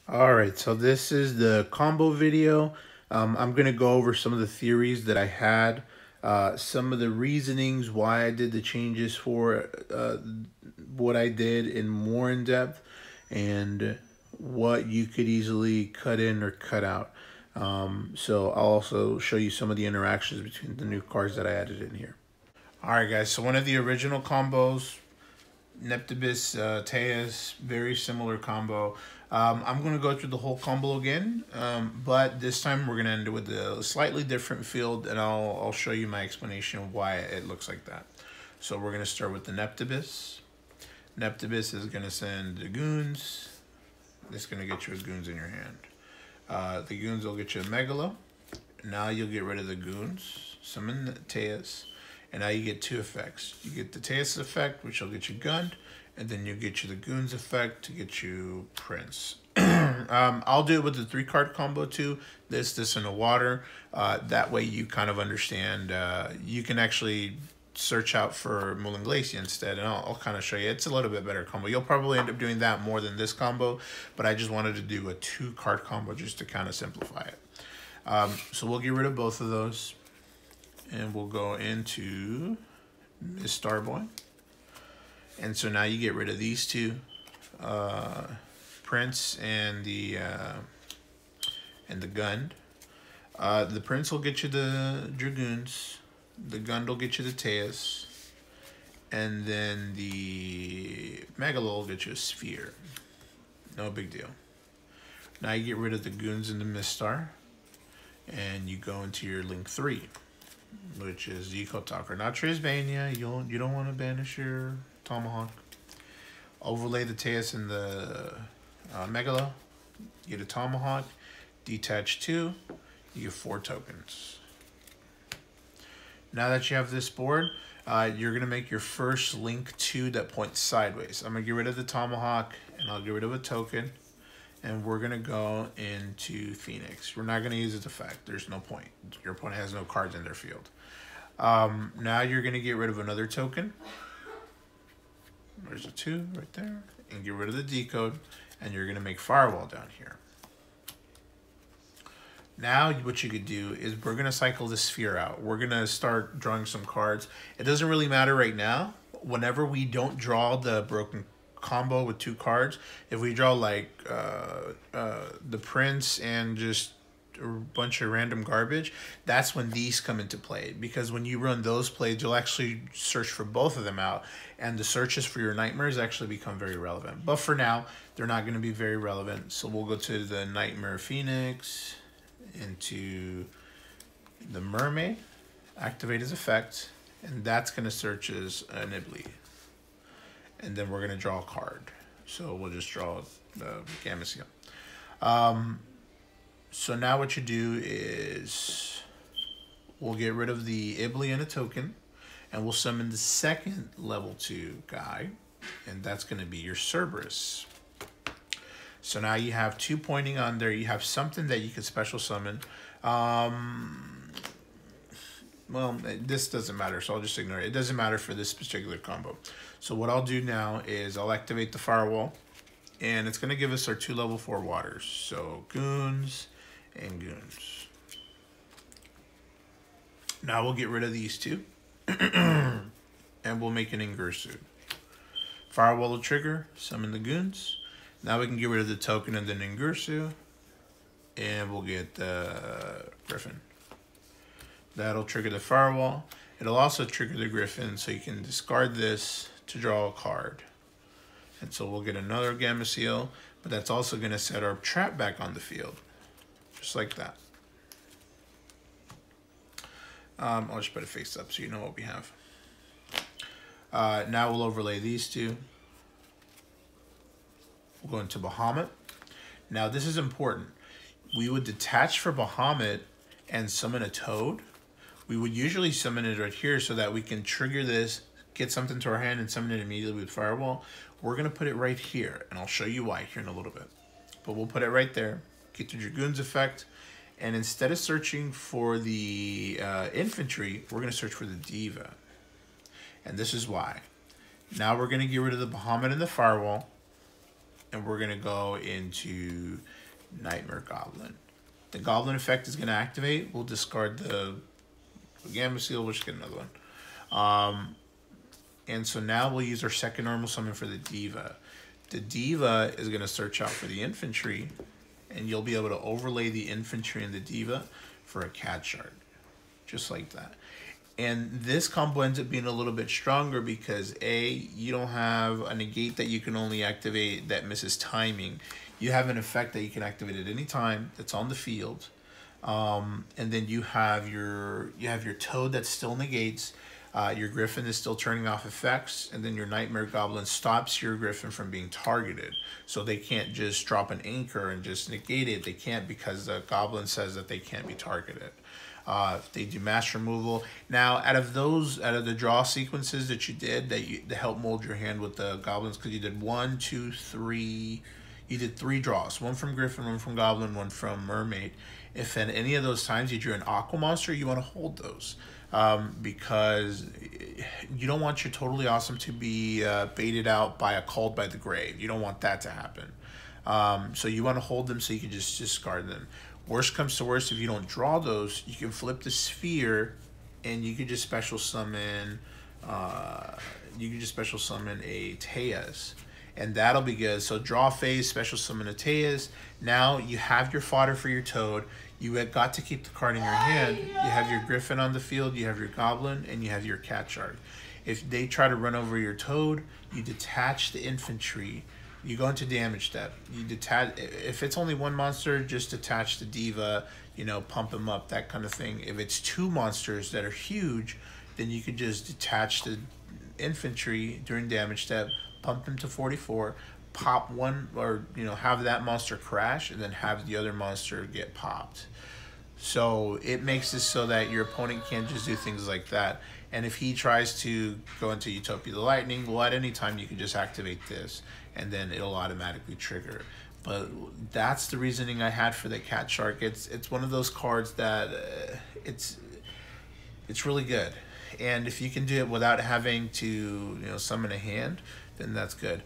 All right, so this is the combo video. I'm going to go over some of the theories that I had, some of the reasonings why I did the changes for what I did in more in depth, and what you could easily cut in or cut out. So I'll also show you some of the interactions between the new cards that I added in here. All right, guys, so one of the original combos, Neptibus, Teus, very similar combo. I'm going to go through the whole combo again, but this time we're going to end it with a slightly different field, and I'll show you my explanation of why it looks like that. So we're going to start with the Neptibus. Neptibus is going to send the goons. It's going to get you a goons in your hand. The goons will get you a Megalo. Now you'll get rid of the goons. Summon the Teus. And now you get two effects. You get the Teus effect, which will get you gunned, and then you get you the Goons effect to get you Prince. I'll do it with the 3-card combo too. This, and the water. That way you kind of understand. You can actually search out for Mulanglacia instead, and I'll kind of show you. It's a little bit better combo. You'll probably end up doing that more than this combo, but I just wanted to do a 2-card combo just to kind of simplify it. So we'll get rid of both of those. And we'll go into Miss Starboy. And so now you get rid of these two, Prince and the gun. The Prince will get you the Dragoons. The gun will get you the Teus. And then the Megalo will get you a Sphere. No big deal. Now you get rid of the Goons and the Mistar. And you go into your Link 3. Which is Eco Talker. Not Trisbania. You don't want to banish your Tomahawk. Overlay the Teus and the Megalo. You get a Tomahawk. Detach 2. You get 4 tokens. Now that you have this board, you're going to make your first Link 2 that points sideways. I'm going to get rid of the Tomahawk, and I'll get rid of a token. And we're going to go into Phoenix. We're not going to use its effect. There's no point. Your opponent has no cards in their field. Now you're going to get rid of another token. There's a 2 right there. And get rid of the decode. And you're going to make Firewall down here. Now what you could do is we're going to cycle the Sphere out. We're going to start drawing some cards. It doesn't really matter right now. Whenever we don't draw the broken combo with 2 cards, if we draw like the Prince and just a bunch of random garbage, that's when these come into play, because when you run those plays, you'll actually search for both of them out, and the searches for your nightmares actually become very relevant. But for now, they're not going to be very relevant, so we'll go to the Nightmare Phoenix, into the Mermail, activate his effect, and that's going to search as an Ibli. And then we're going to draw a card. So we'll just draw the Gamma Seal. So now what you do is we'll get rid of the Ibli and a token. And we'll summon the second level 2 guy. And that's going to be your Cerberus. So now you have 2 pointing on there. You have something that you can special summon. Well, this doesn't matter, so I'll just ignore it. It doesn't matter for this particular combo. So what I'll do now is I'll activate the Firewall, and it's going to give us our 2 level 4 waters. So Goons and Goons. Now we'll get rid of these 2, and we'll make an Ingursu. Firewall will trigger, summon the Goons. Now we can get rid of the token and the Ingursu, and we'll get the Griffin. That'll trigger the Firewall. It'll also trigger the Griffin, so you can discard this to draw a card. And so we'll get another Gamma Seal, but that's also going to set our trap back on the field. Just like that. I'll just put it face up so you know what we have. Now we'll overlay these 2. We'll go into Bahamut. Now this is important. We would detach for Bahamut and summon a Toad. We would usually summon it right here so that we can trigger this, get something to our hand, and summon it immediately with Firewall. We're going to put it right here, and I'll show you why here in a little bit. But we'll put it right there, get the Dragoons effect, and instead of searching for the infantry, we're going to search for the Diva. And this is why. Now we're going to get rid of the Bahamut and the Firewall. and we're gonna go into Nightmare Goblin. The Goblin effect is gonna activate. We'll discard the Gamma Seal, we'll just get another one. And so now we'll use our second normal summon for the Diva. The Diva is gonna search out for the infantry, and you'll be able to overlay the infantry and the Diva for a cat shard, just like that. And this combo ends up being a little bit stronger because A, you don't have a negate that you can only activate that misses timing. You have an effect that you can activate at any time that's on the field. And then you have your Toad that still negates. Your Griffin is still turning off effects, and then your Nightmare Goblin stops your Griffin from being targeted. So they can't just drop an anchor and just negate it. They can't, because the Goblin says that they can't be targeted. They do mass removal. Now, out of the draw sequences that you did that help mold your hand with the Goblins, because you did 1, 2, 3, you did 3 draws. 1 from Griffin, 1 from Goblin, 1 from Mermaid. If at any of those times you drew an Aqua Monster, you want to hold those. Because you don't want your Totally Awesome to be baited out by a Called by the Grave. You don't want that to happen. So you want to hold them so you can just discard them. Worst comes to worst, if you don't draw those, you can flip the Sphere, and you can just special summon. You can just special summon a Tejas, and that'll be good. So draw phase, special summon a Tejas. Now you have your fodder for your Toad. You have got to keep the card in your hand. You have your Griffin on the field, you have your Goblin, and you have your cat shard. If they try to run over your Toad, you detach the infantry. You go into damage step. You detach. If it's only 1 monster, just detach the Diva. You know, pump them up, that kind of thing. If it's 2 monsters that are huge, then you could just detach the infantry during damage step, pump them to 44, pop one, or have that monster crash, and then have the other monster get popped. So it makes it so that your opponent can't just do things like that. And if he tries to go into Utopia the Lightning, well, at any time you can just activate this, and then it'll automatically trigger. But that's the reasoning I had for the Cat Shark. It's one of those cards that it's really good. And if you can do it without having to summon a hand, then that's good.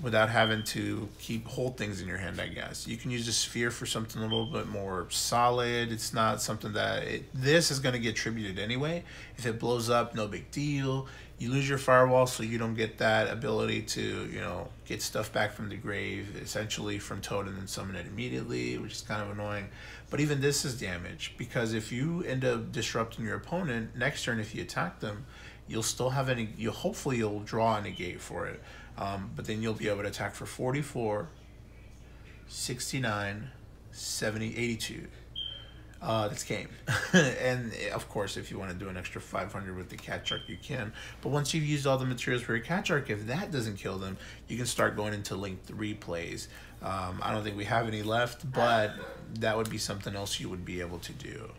Without having to hold things in your hand, I guess. You can use a Sphere for something a little bit more solid. It's not something that... this is going to get tributed anyway. If it blows up, no big deal. You lose your Firewall, so you don't get that ability to, get stuff back from the grave, essentially from Toad, and then summon it immediately, which is kind of annoying. But even this is damage, because if you end up disrupting your opponent, next turn if you attack them, you'll still have hopefully you'll draw a negate for it. But then you'll be able to attack for 44, 69, 70, 82. That's game. And of course, if you want to do an extra 500 with the Cat Shark, you can. But once you've used all the materials for your Cat Shark, if that doesn't kill them, you can start going into Link 3 plays. I don't think we have any left, but that would be something else you would be able to do.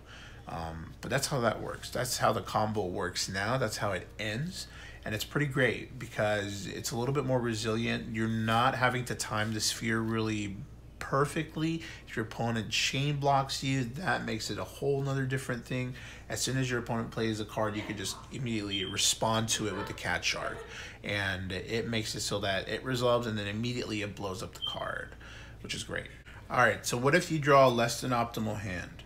But that's how that works. That's how the combo works now. That's how it ends. And it's pretty great because it's a little bit more resilient. You're not having to time the Sphere really perfectly. If your opponent chain blocks you, that makes it a whole nother different thing. As soon as your opponent plays a card, you can just immediately respond to it with the Cat Shark. And it makes it so that it resolves, and then immediately it blows up the card, which is great. All right, so what if you draw a less than optimal hand?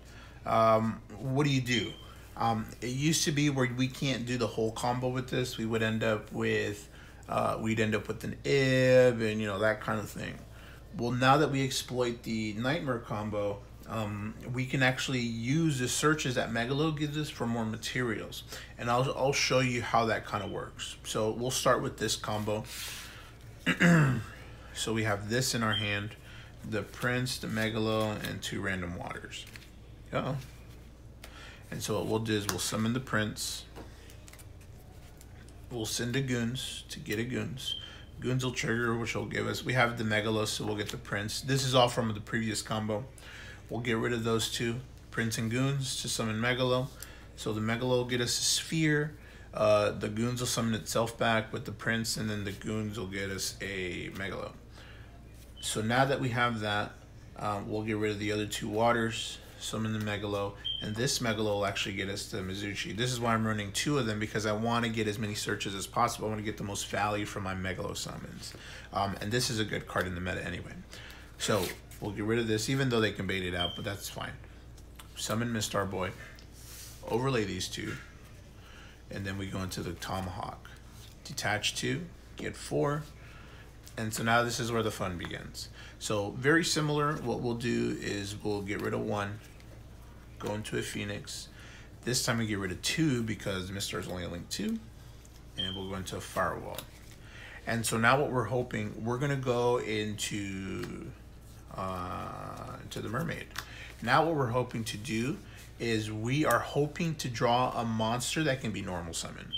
What do? It used to be where we can't do the whole combo with this. We would end up with an Ib and that kind of thing. Well, now that we exploit the Nightmare combo, we can actually use the searches that Megalo gives us for more materials, and I'll show you how that kind of works. So we'll start with this combo. So we have this in our hand: the Prince, the Megalo, and 2 random waters. And so what we'll do is we'll summon the Prince. We'll send a Goons to get a Goons. Goons will trigger, which will give us... we have the Megalo, so we'll get the Prince. This is all from the previous combo. We'll get rid of those 2, Prince and Goons, to summon Megalo. So the Megalo will get us a Sphere. The Goons will summon itself back with the Prince, and then the Goons will get us a Megalo. So now that we have that, we'll get rid of the other 2 waters. summon the Megalo, and this Megalo will actually get us to Mizuchi. This is why I'm running 2 of them, because I want to get as many searches as possible. I want to get the most value from my Megalo summons. And this is a good card in the meta anyway. So we'll get rid of this, even though they can bait it out, but that's fine. Summon Mistar Boy, overlay these 2, and then we go into the Tomahawk. Detach 2, get 4, and so now this is where the fun begins. So very similar, what we'll do is we'll get rid of 1, go into a Phoenix. This time we get rid of 2 because Mistar is only a link 2, and we'll go into a Firewall. And so now what we're hoping, we're gonna go into the Mermaid. Now what we're hoping to do is we are hoping to draw a monster that can be normal summoned.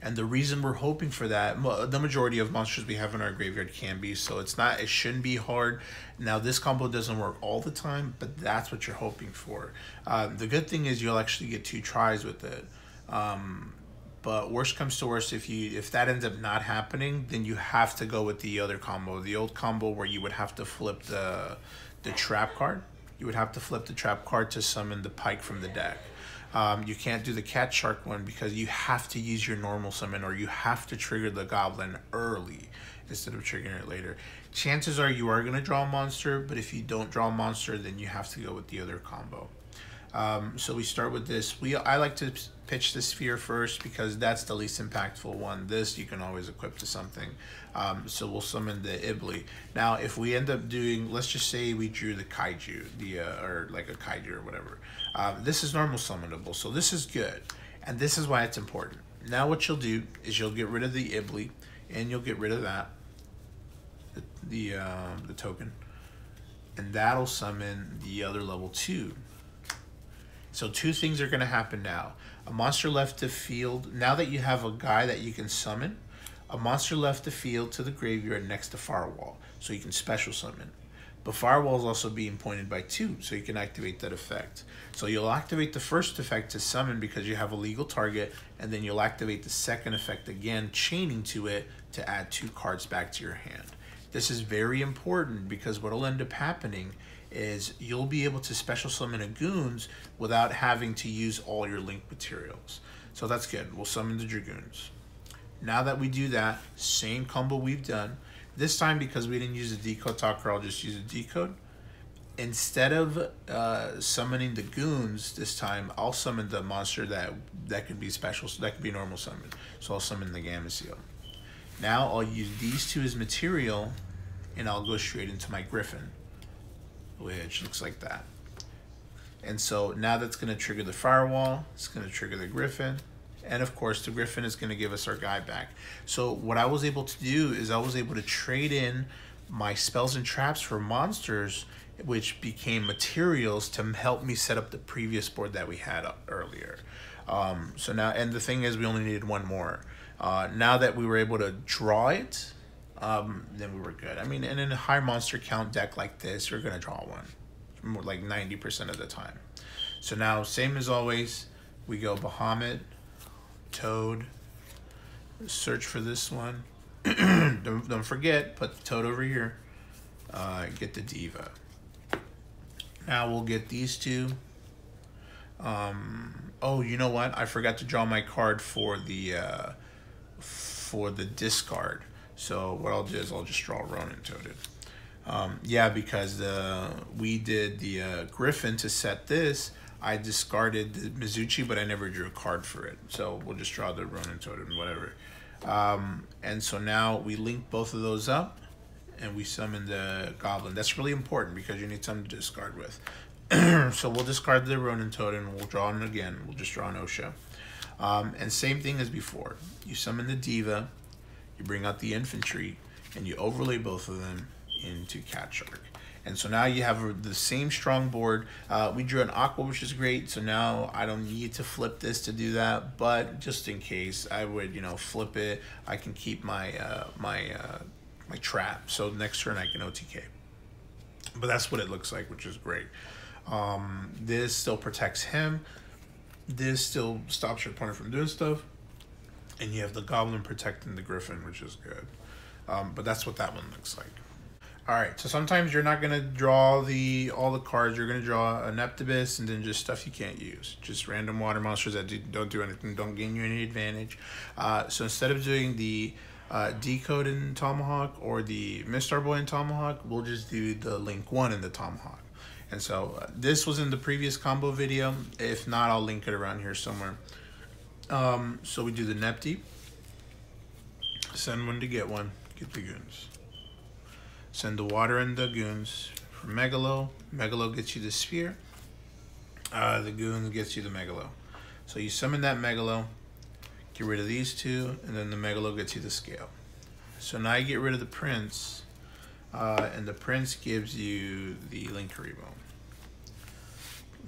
And the reason we're hoping for that, the majority of monsters we have in our graveyard can be, so it shouldn't be hard. Now this combo doesn't work all the time, but that's what you're hoping for. The good thing is you'll actually get 2 tries with it. But worst comes to worst, if that ends up not happening, then you have to go with the other combo, the old combo where you would have to flip the trap card. You would have to flip the trap card to summon the Pike from the deck. You can't do the Cat Shark one because you have to use your normal summon, or you have to trigger the Goblin early instead of triggering it later. Chances are you are going to draw a monster, but if you don't draw a monster, then you have to go with the other combo. So we start with this. I like to pitch the Sphere first because that's the least impactful one. This you can always equip to something. So we'll summon the Ibli. Now, if we end up doing, let's just say we drew the Kaiju, or like a Kaiju or whatever. This is normal summonable, so this is good. And this is why it's important. Now what you'll do is you'll get rid of the Ibli, and you'll get rid of that, the token. And that'll summon the other level 2. So 2 things are going to happen now. A monster left the field. Now that you have a guy that you can summon, a monster left the field to the graveyard next to Firewall, so you can special summon. But Firewall is also being pointed by 2, so you can activate that effect. So you'll activate the first effect to summon because you have a legal target, and then you'll activate the second effect again, chaining to it to add 2 cards back to your hand. This is very important because what will end up happening is you'll be able to special summon a Goons without having to use all your link materials. So that's good. We'll summon the Dragoons. Now that we do that, same combo we've done. This time, because we didn't use a decode talker, I'll just use a decode. Instead of summoning the Goons this time, I'll summon the monster that could be special, so that could be normal summon. So I'll summon the Gamma Seal. Now I'll use these 2 as material, and I'll go straight into my Griffin, which looks like that. And so now that's going to trigger the Firewall, it's going to trigger the Griffin, and of course the Griffin is going to give us our guy back. So what I was able to do is I was able to trade in my spells and traps for monsters, which became materials to help me set up the previous board that we had up earlier. So now, and the thing is we only needed 1 more. Now that we were able to draw it, then we were good. I mean, and in a high monster count deck like this, you're gonna draw 1, more like 90% of the time. So now, same as always, we go Bahamut, Toad, search for this one. don't forget, put the Toad over here. Get the Diva. Now we'll get these 2. Oh, you know what? I forgot to draw my card for the discard. So what I'll do is I'll just draw Ronin Toaded. Yeah, because we did the Griffin to set this. I discarded the Mizuchi, but I never drew a card for it. So we'll just draw the Ronin Toaded and whatever. And so now we link both of those up, and we summon the Goblin. That's really important because you need something to discard with. So we'll discard the Ronin Toad and we'll draw it again. We'll just draw an Osha. And same thing as before. You summon the Diva, you bring out the Infantry, and you overlay both of them into Cat Shark. And so now you have the same strong board. We drew an Aqua, which is great. So now I don't need to flip this to do that. But just in case, I would, flip it. I can keep my my trap. So next turn I can OTK. But that's what it looks like, which is great. This still protects him. This still stops your opponent from doing stuff. And you have the Goblin protecting the Griffin, which is good. But that's what that one looks like. All right, so sometimes you're not gonna draw all the cards. You're gonna draw an Neptibus and then just stuff you can't use, just random water monsters that don't do anything, don't gain you any advantage. So instead of doing the Decode in Tomahawk or the Mistar Boy in Tomahawk, we'll just do the Link 1 in the Tomahawk. And so this was in the previous combo video. If not, I'll link it around here somewhere. So we do the Nepti. Send one to get one. Get the goons. Send the water and the goons for Megalo. Megalo gets you the sphere. The goon gets you the Megalo. So you summon that Megalo, get rid of these two, and then the Megalo gets you the scale. So now you get rid of the prince, and the prince gives you the Linkuriboh.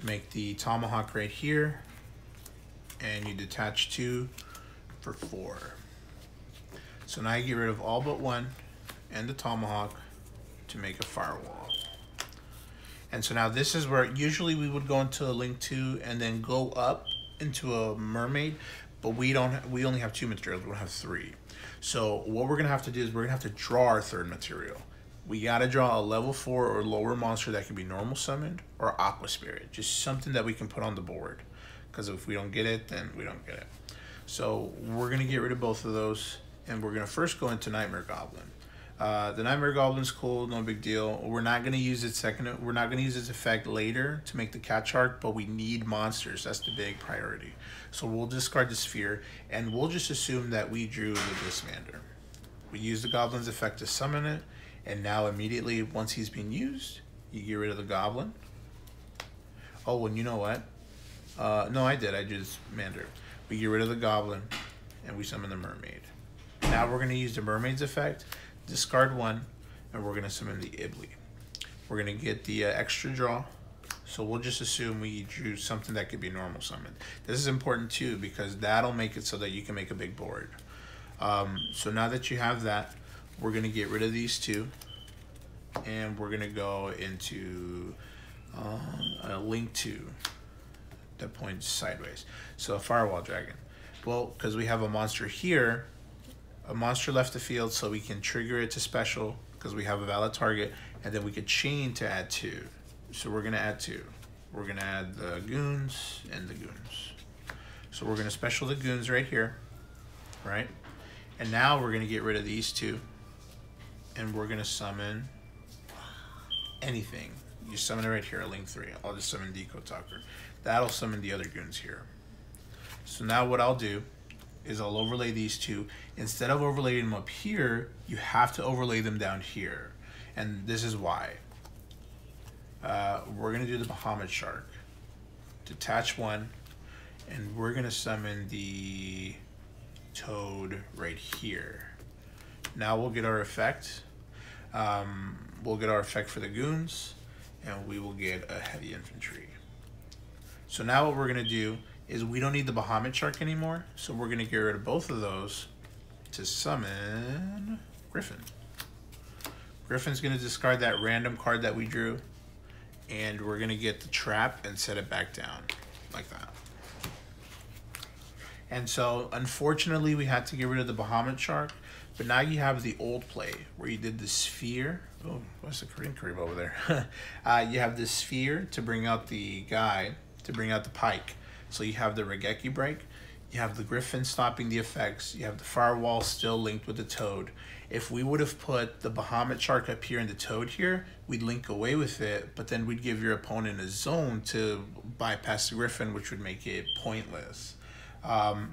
Make the Tomahawk right here, and you detach 2 for 4. So now you get rid of all but 1 and the Tomahawk to make a firewall. And so now this is where usually we would go into a Link 2 and then go up into a Mermaid, but we only have 2 materials, we don't have 3. So what we're gonna have to do is we're gonna have to draw our 3rd material. We gotta draw a level 4 or lower monster that can be normal summoned or Aqua Spirit, just something that we can put on the board. Because if we don't get it, then we don't get it. So we're gonna get rid of both of those, and we're gonna first go into Nightmare Goblin. The Nightmare Goblin's cool, no big deal. We're not gonna use its effect later to make the catch arc, but we need monsters. That's the big priority. So we'll discard the sphere, and we'll just assume that we drew the Dismander. We use the Goblin's effect to summon it, and now immediately once he's been used, you get rid of the Goblin. Oh, and you know what? No, I just Mander. We get rid of the Goblin, and we summon the Mermaid. Now we're gonna use the Mermaid's effect. Discard 1, and we're going to summon the Ibli. We're going to get the extra draw, so we'll just assume we drew something that could be normal summoned. This is important too because that'll make it so that you can make a big board. So now that you have that, we're going to get rid of these 2, and we're going to go into a Link 2 that points sideways. So a Firewall Dragon. Well, because we have a monster here, a monster left the field, so we can trigger it to special because we have a valid target, and then we could chain to add 2. So we're gonna add 2. We're gonna add the goons and the goons. So we're gonna special the goons right here, right? And now we're gonna get rid of these 2, and we're gonna summon anything. You summon it right here, a Link 3. I'll just summon Decode Talker. That'll summon the other goons here. So now what I'll do is I'll overlay these 2. Instead of overlaying them up here, you have to overlay them down here. And this is why. We're gonna do the Bahamut Shark. Detach 1, and we're gonna summon the Toad right here. Now we'll get our effect. We'll get our effect for the goons, and we will get a heavy infantry. So now what we're gonna do is we don't need the Bahamut Shark anymore, so we're gonna get rid of both of those to summon Griffin. Griffin's gonna discard that random card that we drew, and we're gonna get the trap and set it back down, like that. And so, unfortunately, we had to get rid of the Bahamut Shark, but now you have the old play, where you did the sphere. Oh, what's the Korean creep over there? You have the sphere to bring out the guy, to bring out the pike. So you have the Regeki break, you have the Griffin stopping the effects, you have the firewall still linked with the Toad. If we would have put the Bahamut Shark up here and the Toad here, we'd link away with it, but then we'd give your opponent a zone to bypass the Griffin, which would make it pointless.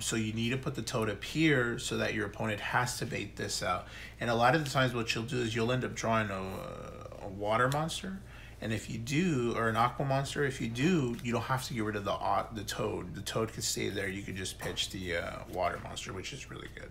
So you need to put the Toad up here so that your opponent has to bait this out. And a lot of the times what you'll do is you'll end up drawing a water monster. And if you do, or an aqua monster, if you do, you don't have to get rid of the Toad. The Toad could stay there. You could just pitch the water monster, which is really good.